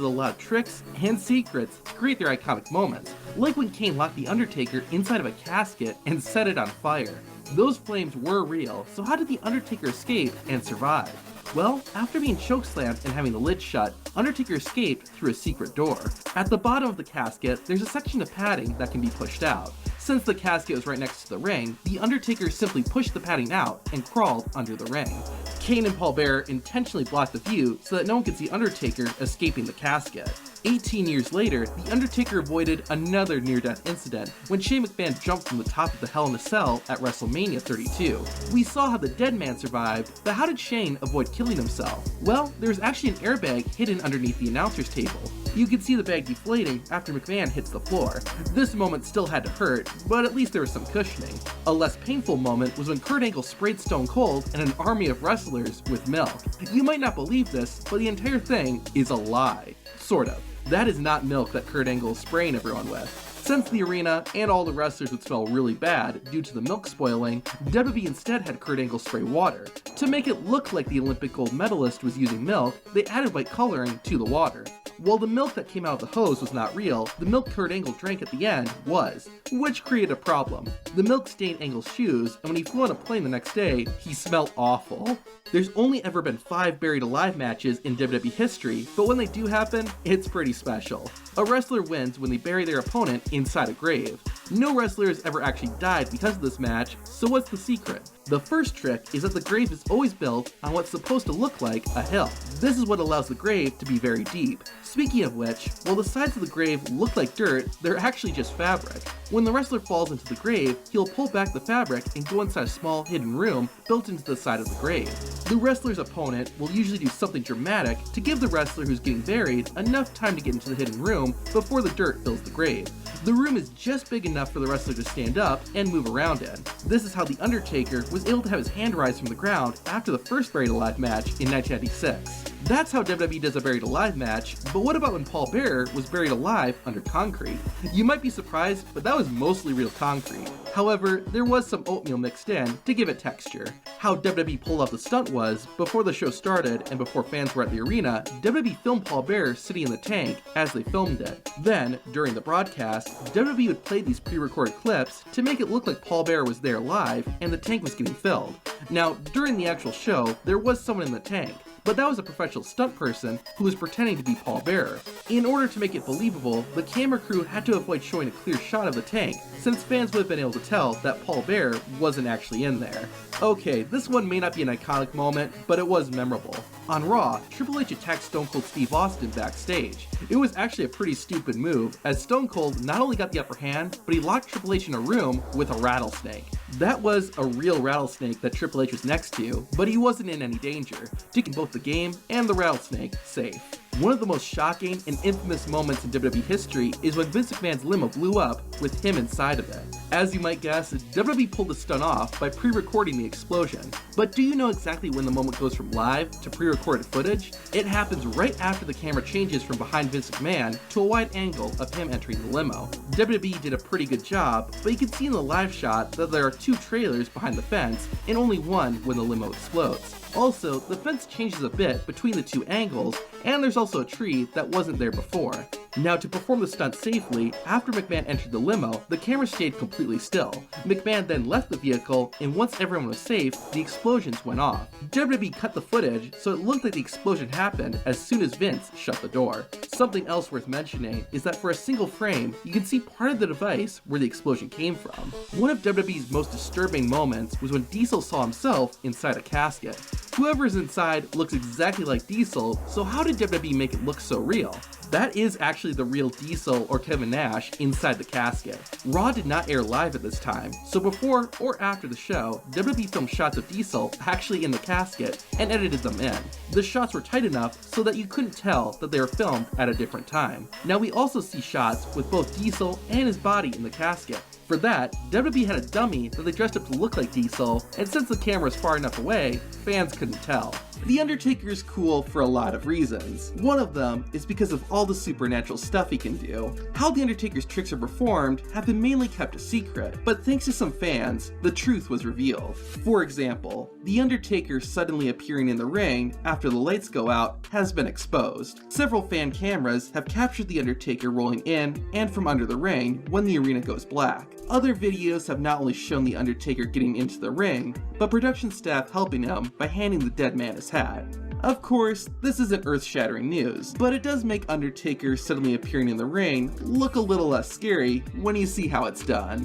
with a lot of tricks and secrets to create their iconic moments, like when Kane locked The Undertaker inside of a casket and set it on fire. Those flames were real, so how did The Undertaker escape and survive? Well, after being chokeslammed and having the lid shut, Undertaker escaped through a secret door. At the bottom of the casket, there's a section of padding that can be pushed out. Since the casket was right next to the ring, The Undertaker simply pushed the padding out and crawled under the ring. Kane and Paul Bearer intentionally blocked the view so that no one could see Undertaker escaping the casket. 18 years later, The Undertaker avoided another near-death incident when Shane McMahon jumped from the top of the Hell in a Cell at WrestleMania 32. We saw how the dead man survived, but how did Shane avoid killing himself? Well, there's actually an airbag hidden underneath the announcer's table. You can see the bag deflating after McMahon hits the floor. This moment still had to hurt, but at least there was some cushioning. A less painful moment was when Kurt Angle sprayed Stone Cold and an army of wrestlers with milk. You might not believe this, but the entire thing is a lie. Sort of. That is not milk that Kurt Angle is spraying everyone with. Since the arena and all the wrestlers would smell really bad due to the milk spoiling, WWE instead had Kurt Angle spray water. To make it look like the Olympic gold medalist was using milk, they added white coloring to the water. While the milk that came out of the hose was not real, the milk Kurt Angle drank at the end was, which created a problem. The milk stained Angle's shoes, and when he flew on a plane the next day, he smelled awful. There's only ever been 5 buried alive matches in WWE history, but when they do happen, it's pretty special. A wrestler wins when they bury their opponent inside a grave. No wrestler has ever actually died because of this match, so what's the secret? The first trick is that the grave is always built on what's supposed to look like a hill. This is what allows the grave to be very deep. Speaking of which, while the sides of the grave look like dirt, they're actually just fabric. When the wrestler falls into the grave, he'll pull back the fabric and go inside a small hidden room built into the side of the grave. The wrestler's opponent will usually do something dramatic to give the wrestler who's getting buried enough time to get into the hidden room before the dirt fills the grave. The room is just big enough for the wrestler to stand up and move around in. This is how The Undertaker was able to have his hand rise from the ground after the first Buried Alive match in 1996. That's how WWE does a Buried Alive match, but what about when Paul Bearer was buried alive under concrete? You might be surprised, but that was mostly real concrete. However, there was some oatmeal mixed in to give it texture. How WWE pulled off the stunt was, before the show started and before fans were at the arena, WWE filmed Paul Bearer sitting in the tank as they filmed it. Then, during the broadcast, WWE would play these pre-recorded clips to make it look like Paul Bearer was there live and the tank was getting filled. Now, during the actual show, there was someone in the tank, but that was a professional stunt person who was pretending to be Paul Bearer. In order to make it believable, the camera crew had to avoid showing a clear shot of the tank, since fans would have been able to tell that Paul Bearer wasn't actually in there. Okay, this one may not be an iconic moment, but it was memorable. On Raw, Triple H attacked Stone Cold Steve Austin backstage. It was actually a pretty stupid move, as Stone Cold not only got the upper hand, but he locked Triple H in a room with a rattlesnake. That was a real rattlesnake that Triple H was next to, but he wasn't in any danger, keeping both the game and the rattlesnake safe. One of the most shocking and infamous moments in WWE history is when Vince McMahon's limo blew up with him inside of it. As you might guess, WWE pulled the stunt off by pre-recording the explosion. But do you know exactly when the moment goes from live to pre-recorded footage? It happens right after the camera changes from behind Vince McMahon to a wide angle of him entering the limo. WWE did a pretty good job, but you can see in the live shot that there are 2 trailers behind the fence and only one when the limo explodes. Also, the fence changes a bit between the 2 angles, and there's also a tree that wasn't there before. Now, to perform the stunt safely, after McMahon entered the limo, the camera stayed completely still. McMahon then left the vehicle, and once everyone was safe, the explosions went off. WWE cut the footage so it looked like the explosion happened as soon as Vince shut the door. Something else worth mentioning is that for a single frame, you can see part of the device where the explosion came from. One of WWE's most disturbing moments was when Diesel saw himself inside a casket. Whoever's inside looks exactly like Diesel, so how did WWE make it look so real? That is actually the real Diesel or Kevin Nash inside the casket. Raw did not air live at this time, so before or after the show, WWE filmed shots of Diesel actually in the casket and edited them in. The shots were tight enough so that you couldn't tell that they were filmed at a different time. Now we also see shots with both Diesel and his body in the casket. For that, WWE had a dummy that they dressed up to look like Diesel, and since the camera was far enough away, fans couldn't tell. The Undertaker is cool for a lot of reasons. One of them is because of all the supernatural stuff he can do. How the Undertaker's tricks are performed have been mainly kept a secret, but thanks to some fans, the truth was revealed. For example, the Undertaker suddenly appearing in the ring after the lights go out has been exposed. Several fan cameras have captured the Undertaker rolling in and from under the ring when the arena goes black. Other videos have not only shown the Undertaker getting into the ring, but production staff helping him by handing the dead man his hat. Of course, this isn't earth-shattering news, but it does make Undertaker suddenly appearing in the ring look a little less scary when you see how it's done.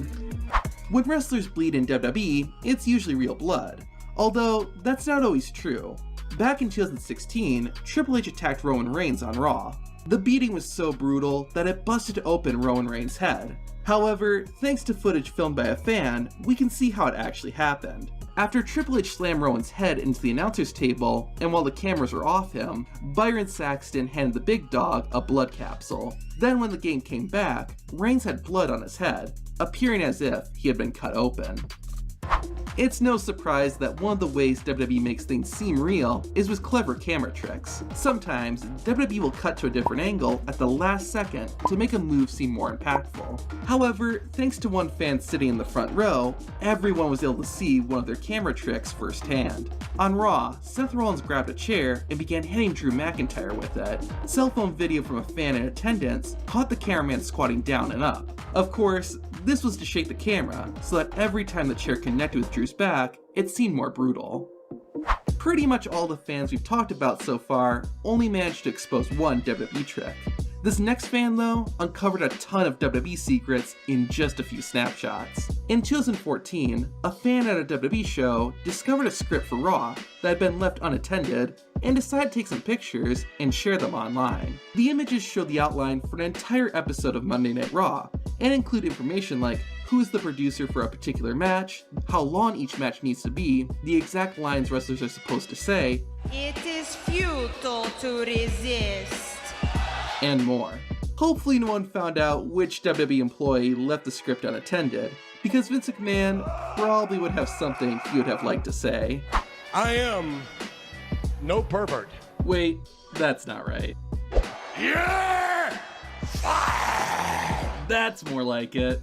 When wrestlers bleed in WWE, it's usually real blood, although that's not always true. Back in 2016, Triple H attacked Roman Reigns on Raw. The beating was so brutal that it busted open Roman Reigns' head. However, thanks to footage filmed by a fan, we can see how it actually happened. After Triple H slammed Rowan's head into the announcer's table, and while the cameras were off him, Byron Saxton handed the big dog a blood capsule. Then when the game came back, Reigns had blood on his head, appearing as if he had been cut open. It's no surprise that one of the ways WWE makes things seem real is with clever camera tricks. Sometimes, WWE will cut to a different angle at the last second to make a move seem more impactful. However, thanks to one fan sitting in the front row, everyone was able to see one of their camera tricks firsthand. On Raw, Seth Rollins grabbed a chair and began hitting Drew McIntyre with it. Cell phone video from a fan in attendance caught the cameraman squatting down and up. Of course, this was to shake the camera, so that every time the chair connected with Drew's back, it seemed more brutal. Pretty much all the fans we've talked about so far only managed to expose one WWE trick. This next fan, though, uncovered a ton of WWE secrets in just a few snapshots. In 2014, a fan at a WWE show discovered a script for Raw that had been left unattended and decided to take some pictures and share them online. The images show the outline for an entire episode of Monday Night Raw and include information like who is the producer for a particular match, how long each match needs to be, the exact lines wrestlers are supposed to say, "It is futile to resist," and more. Hopefully no one found out which WWE employee left the script unattended, because Vince McMahon probably would have something he would have liked to say. I am no pervert. Wait, that's not right. You're fired! That's more like it.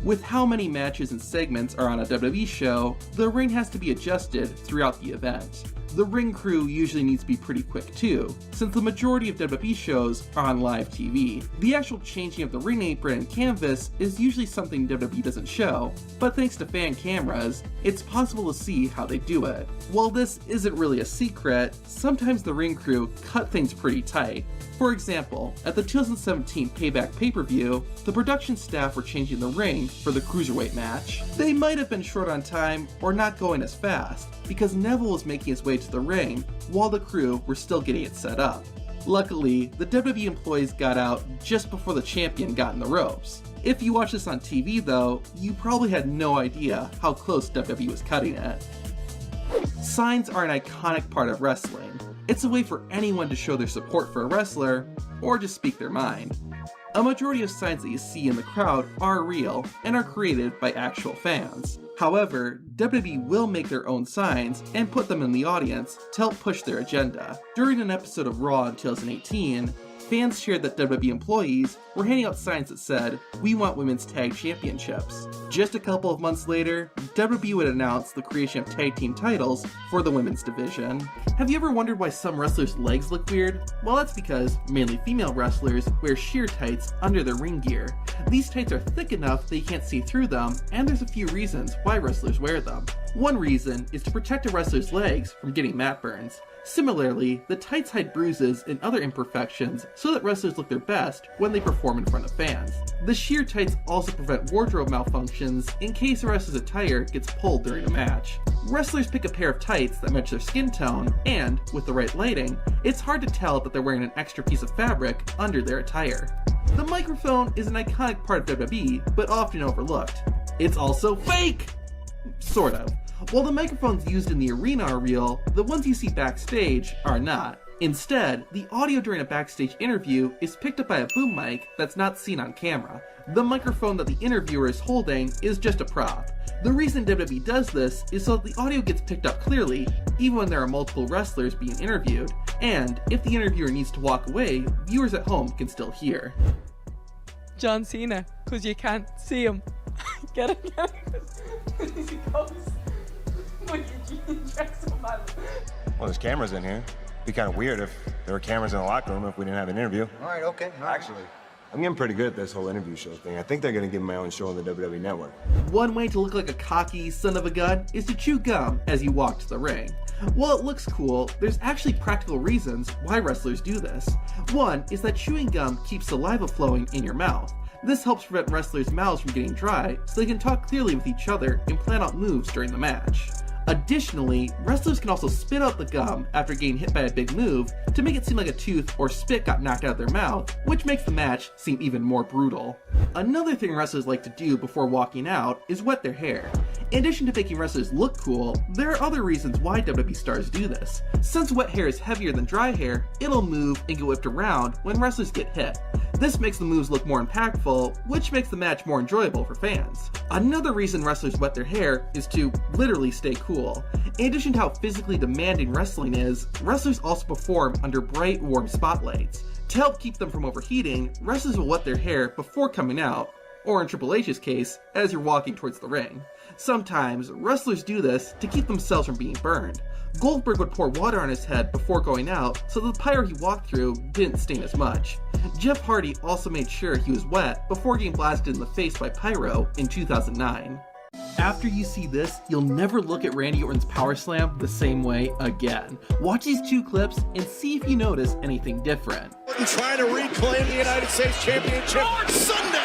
With how many matches and segments are on a WWE show, the ring has to be adjusted throughout the event. The ring crew usually needs to be pretty quick too, since the majority of WWE shows are on live TV. The actual changing of the ring apron and canvas is usually something WWE doesn't show, but thanks to fan cameras, it's possible to see how they do it. While this isn't really a secret, sometimes the ring crew cut things pretty tight. For example, at the 2017 Payback pay-per-view, the production staff were changing the ring for the Cruiserweight match. They might have been short on time or not going as fast, because Neville was making his way to the ring while the crew were still getting it set up. Luckily, the WWE employees got out just before the champion got in the ropes. If you watch this on TV though, you probably had no idea how close WWE was cutting it. Signs are an iconic part of wrestling. It's a way for anyone to show their support for a wrestler, or just speak their mind. A majority of signs that you see in the crowd are real and are created by actual fans. However, WWE will make their own signs and put them in the audience to help push their agenda. During an episode of Raw in 2018, fans shared that WWE employees were handing out signs that said, "We want women's tag championships." Just a couple of months later, WWE would announce the creation of tag team titles for the women's division. Have you ever wondered why some wrestlers' legs look weird? Well, that's because mainly female wrestlers wear sheer tights under their ring gear. These tights are thick enough that you can't see through them, and there's a few reasons why wrestlers wear them. One reason is to protect a wrestler's legs from getting mat burns. Similarly, the tights hide bruises and other imperfections so that wrestlers look their best when they perform in front of fans. The sheer tights also prevent wardrobe malfunctions in case a wrestler's attire gets pulled during a match. Wrestlers pick a pair of tights that match their skin tone, and, with the right lighting, it's hard to tell that they're wearing an extra piece of fabric under their attire. The microphone is an iconic part of WWE, but often overlooked. It's also fake! Sort of. While the microphones used in the arena are real, the ones you see backstage are not. Instead, the audio during a backstage interview is picked up by a boom mic that's not seen on camera. The microphone that the interviewer is holding is just a prop. The reason WWE does this is so that the audio gets picked up clearly, even when there are multiple wrestlers being interviewed, and if the interviewer needs to walk away, viewers at home can still hear. John Cena, because you can't see him. Get it? He goes. Well, there's cameras in here. It'd be kind of weird if there were cameras in the locker room if we didn't have an interview. All right, okay. All right. Actually, I'm getting pretty good at this whole interview show thing. I think they're gonna give me my own show on the WWE Network. One way to look like a cocky son of a gun is to chew gum as you walk to the ring. While it looks cool, there's actually practical reasons why wrestlers do this. One is that chewing gum keeps saliva flowing in your mouth. This helps prevent wrestlers' mouths from getting dry so they can talk clearly with each other and plan out moves during the match. Additionally, wrestlers can also spit out the gum after getting hit by a big move to make it seem like a tooth or spit got knocked out of their mouth, which makes the match seem even more brutal. Another thing wrestlers like to do before walking out is wet their hair. In addition to making wrestlers look cool, there are other reasons why WWE stars do this. Since wet hair is heavier than dry hair, it'll move and get whipped around when wrestlers get hit. This makes the moves look more impactful, which makes the match more enjoyable for fans. Another reason wrestlers wet their hair is to literally stay cool. In addition to how physically demanding wrestling is, wrestlers also perform under bright, warm spotlights. To help keep them from overheating, wrestlers will wet their hair before coming out, or in Triple H's case, as you're walking towards the ring. Sometimes, wrestlers do this to keep themselves from being burned. Goldberg would pour water on his head before going out so the pyro he walked through didn't stain as much. Jeff Hardy also made sure he was wet before getting blasted in the face by pyro in 2009. After you see this, you'll never look at Randy Orton's Power Slam the same way again. Watch these two clips and see if you notice anything different. Orton trying to reclaim the United States Championship on Sunday.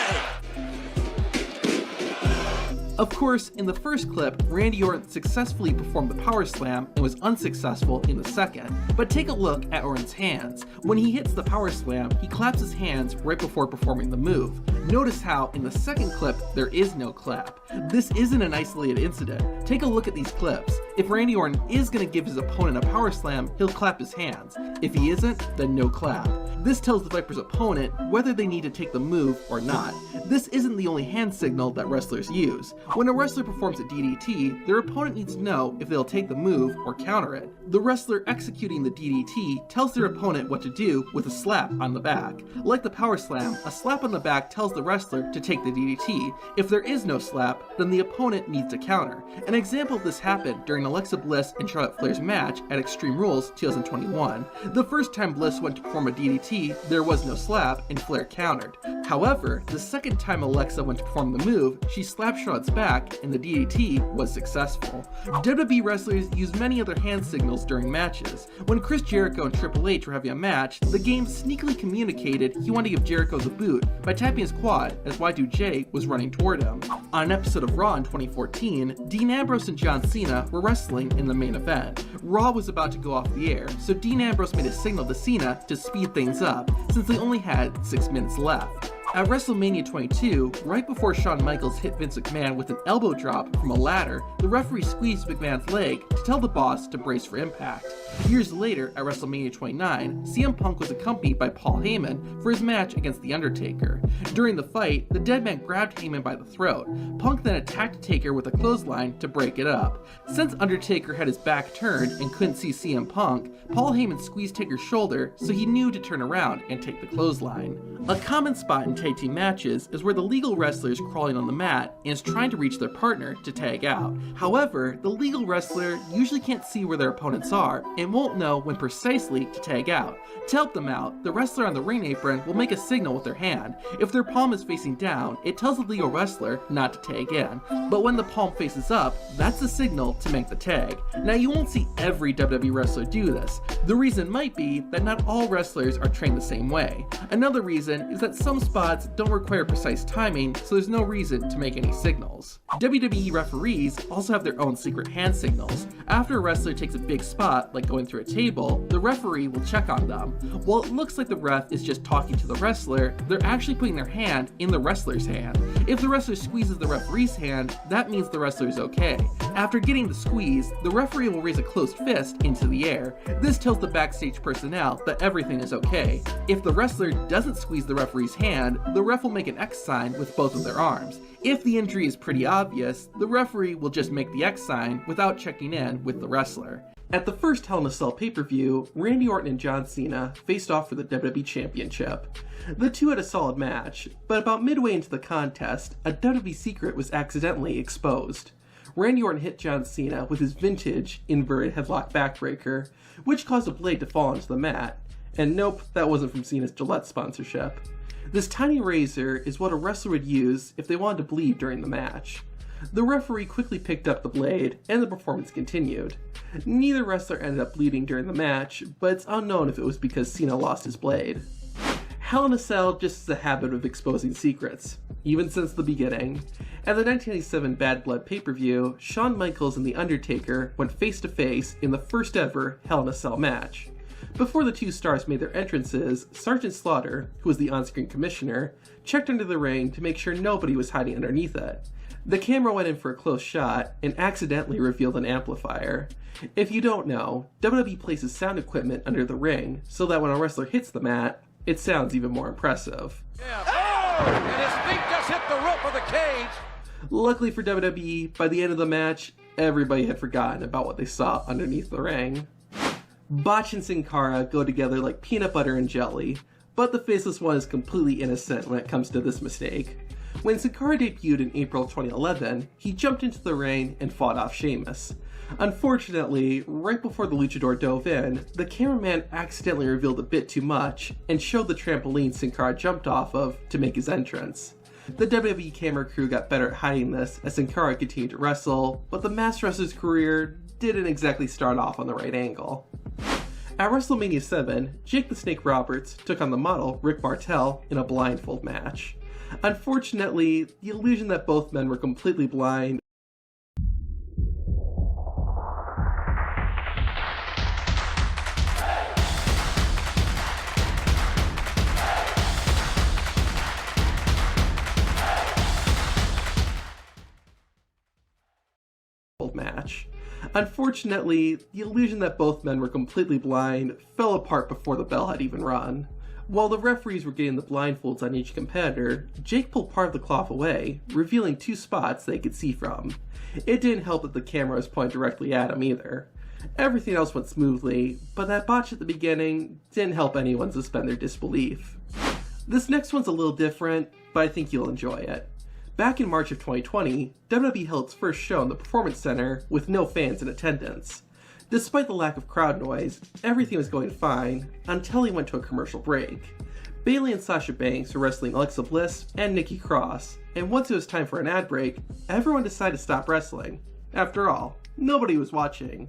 Of course, in the first clip, Randy Orton successfully performed the Power Slam and was unsuccessful in the second. But take a look at Orton's hands. When he hits the Power Slam, he claps his hands right before performing the move. Notice how, in the second clip, there is no clap. This isn't an isolated incident. Take a look at these clips. If Randy Orton is going to give his opponent a Power Slam, he'll clap his hands. If he isn't, then no clap. This tells the Viper's opponent whether they need to take the move or not. This isn't the only hand signal that wrestlers use. When a wrestler performs a DDT, their opponent needs to know if they'll take the move or counter it. The wrestler executing the DDT tells their opponent what to do with a slap on the back. Like the Power Slam, a slap on the back tells the wrestler to take the DDT. If there is no slap, then the opponent needs to counter. An example of this happened during Alexa Bliss and Charlotte Flair's match at Extreme Rules 2021. The first time Bliss went to perform a DDT, there was no slap and Flair countered. However, the second time Alexa went to perform the move, she slapped Charlotte's back and the DDT was successful. WWE wrestlers use many other hand signals during matches. When Chris Jericho and Triple H were having a match, the game sneakily communicated he wanted to give Jericho the boot by tapping his quad as Y2J was running toward him. On an episode of Raw in 2014, Dean Ambrose and John Cena were wrestling in the main event. Raw was about to go off the air, so Dean Ambrose made a signal to Cena to speed things up, since they only had 6 minutes left. At WrestleMania 22, right before Shawn Michaels hit Vince McMahon with an elbow drop from a ladder, the referee squeezed McMahon's leg to tell the boss to brace for impact. Years later, at WrestleMania 29, CM Punk was accompanied by Paul Heyman for his match against The Undertaker. During the fight, the dead man grabbed Heyman by the throat. Punk then attacked Taker with a clothesline to break it up. Since Undertaker had his back turned and couldn't see CM Punk, Paul Heyman squeezed Taker's shoulder so he knew to turn around and take the clothesline. A common spot in tag team matches is where the legal wrestler is crawling on the mat and is trying to reach their partner to tag out. However, the legal wrestler usually can't see where their opponents are and won't know when precisely to tag out. To help them out, the wrestler on the ring apron will make a signal with their hand. If their palm is facing down, it tells the legal wrestler not to tag in. But when the palm faces up, that's the signal to make the tag. Now, you won't see every WWE wrestler do this. The reason might be that not all wrestlers are trained the same way. Another reason is that some spots don't require precise timing, so there's no reason to make any signals. WWE referees also have their own secret hand signals. After a wrestler takes a big spot, like going through a table, the referee will check on them. While it looks like the ref is just talking to the wrestler, they're actually putting their hand in the wrestler's hand. If the wrestler squeezes the referee's hand, that means the wrestler is okay. After getting the squeeze, the referee will raise a closed fist into the air. This tells the backstage personnel that everything is okay. If the wrestler doesn't squeeze the referee's hand, the ref will make an X sign with both of their arms. If the injury is pretty obvious, the referee will just make the X sign without checking in with the wrestler. At the first Hell in a Cell pay-per-view, Randy Orton and John Cena faced off for the WWE Championship. The two had a solid match, but about midway into the contest, a WWE secret was accidentally exposed. Randy Orton hit John Cena with his vintage inverted headlock backbreaker, which caused a blade to fall onto the mat. And nope, that wasn't from Cena's Gillette sponsorship. This tiny razor is what a wrestler would use if they wanted to bleed during the match. The referee quickly picked up the blade, and the performance continued. Neither wrestler ended up bleeding during the match, but it's unknown if it was because Cena lost his blade. Hell in a Cell just has a habit of exposing secrets, even since the beginning. At the 1987 Bad Blood pay-per-view, Shawn Michaels and The Undertaker went face-to-face in the first ever Hell in a Cell match. Before the two stars made their entrances, Sergeant Slaughter, who was the on-screen commissioner, checked under the ring to make sure nobody was hiding underneath it. The camera went in for a close shot and accidentally revealed an amplifier. If you don't know, WWE places sound equipment under the ring so that when a wrestler hits the mat, it sounds even more impressive. Yeah. Oh! And his feet just hit the roof of the cage. Luckily for WWE, by the end of the match, everybody had forgotten about what they saw underneath the ring. Botch and Sin Cara go together like peanut butter and jelly, but the Faceless One is completely innocent when it comes to this mistake. When Sin Cara debuted in April 2011, he jumped into the ring and fought off Sheamus. Unfortunately, right before the luchador dove in, the cameraman accidentally revealed a bit too much and showed the trampoline Sin Cara jumped off of to make his entrance. The WWE camera crew got better at hiding this as Sin Cara continued to wrestle, but the masked wrestler's career didn't exactly start off on the right angle. At WrestleMania 7, Jake the Snake Roberts took on the model Rick Martel in a blindfold match. Unfortunately, the illusion that both men were completely blind fell apart before the bell had even run. While the referees were getting the blindfolds on each competitor, Jake pulled part of the cloth away, revealing two spots they could see from. It didn't help that the camera was pointed directly at him either. Everything else went smoothly, but that botch at the beginning didn't help anyone suspend their disbelief. This next one's a little different, but I think you'll enjoy it. Back in March of 2020, WWE held its first show in the Performance Center with no fans in attendance. Despite the lack of crowd noise, everything was going fine until he went to a commercial break. Bayley and Sasha Banks were wrestling Alexa Bliss and Nikki Cross, and once it was time for an ad break, everyone decided to stop wrestling. After all, nobody was watching.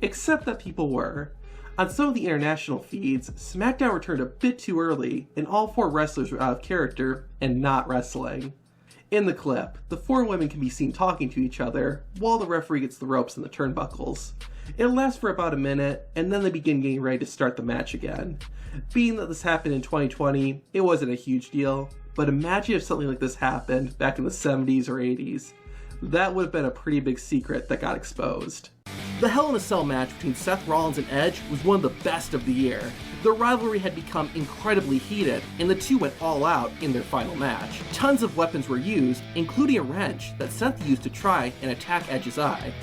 Except that people were. On some of the international feeds, SmackDown returned a bit too early, and all four wrestlers were out of character and not wrestling. In the clip, the four women can be seen talking to each other while the referee gets the ropes and the turnbuckles. It lasts for about a minute, and then they begin getting ready to start the match again. Being that this happened in 2020, it wasn't a huge deal, but imagine if something like this happened back in the 70s or 80s. That would have been a pretty big secret that got exposed. The Hell in a Cell match between Seth Rollins and Edge was one of the best of the year. The rivalry had become incredibly heated, and the two went all out in their final match. Tons of weapons were used, including a wrench that Seth used to try and attack Edge's eye.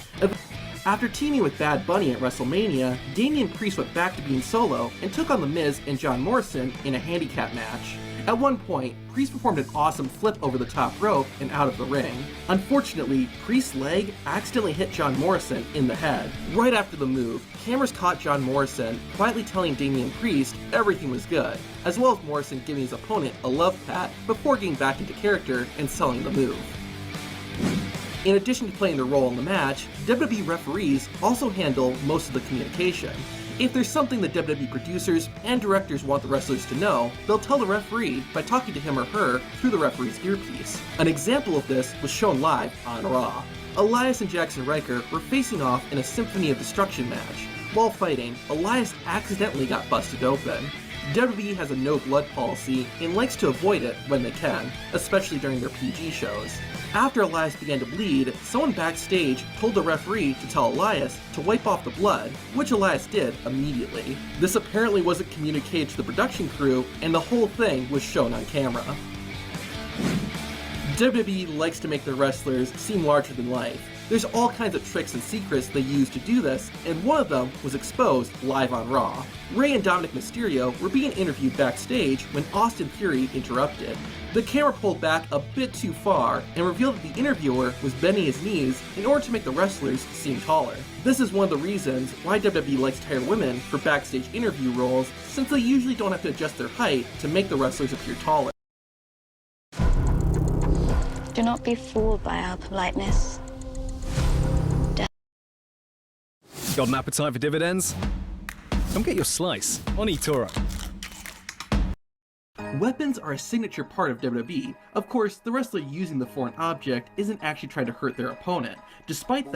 After teaming with Bad Bunny at WrestleMania, Damian Priest went back to being solo and took on The Miz and John Morrison in a handicap match. At one point, Priest performed an awesome flip over the top rope and out of the ring. Unfortunately, Priest's leg accidentally hit John Morrison in the head. Right after the move, cameras caught John Morrison quietly telling Damian Priest everything was good, as well as Morrison giving his opponent a love pat before getting back into character and selling the move. In addition to playing their role in the match, WWE referees also handle most of the communication. If there's something that WWE producers and directors want the wrestlers to know, they'll tell the referee by talking to him or her through the referee's earpiece. An example of this was shown live on Raw. Elias and Jackson Riker were facing off in a Symphony of Destruction match. While fighting, Elias accidentally got busted open. WWE has a no blood policy and likes to avoid it when they can, especially during their PG shows. After Elias began to bleed, someone backstage told the referee to tell Elias to wipe off the blood, which Elias did immediately. This apparently wasn't communicated to the production crew, and the whole thing was shown on camera. WWE likes to make their wrestlers seem larger than life. There's all kinds of tricks and secrets they use to do this, and one of them was exposed live on Raw. Rey and Dominic Mysterio were being interviewed backstage when Austin Theory interrupted. The camera pulled back a bit too far and revealed that the interviewer was bending his knees in order to make the wrestlers seem taller. This is one of the reasons why WWE likes to hire women for backstage interview roles, since they usually don't have to adjust their height to make the wrestlers appear taller. Do not be fooled by our politeness. Got an appetite for dividends? Come get your slice on eToro. Weapons are a signature part of WWE. Of course, the wrestler using the foreign object isn't actually trying to hurt their opponent. Despite that,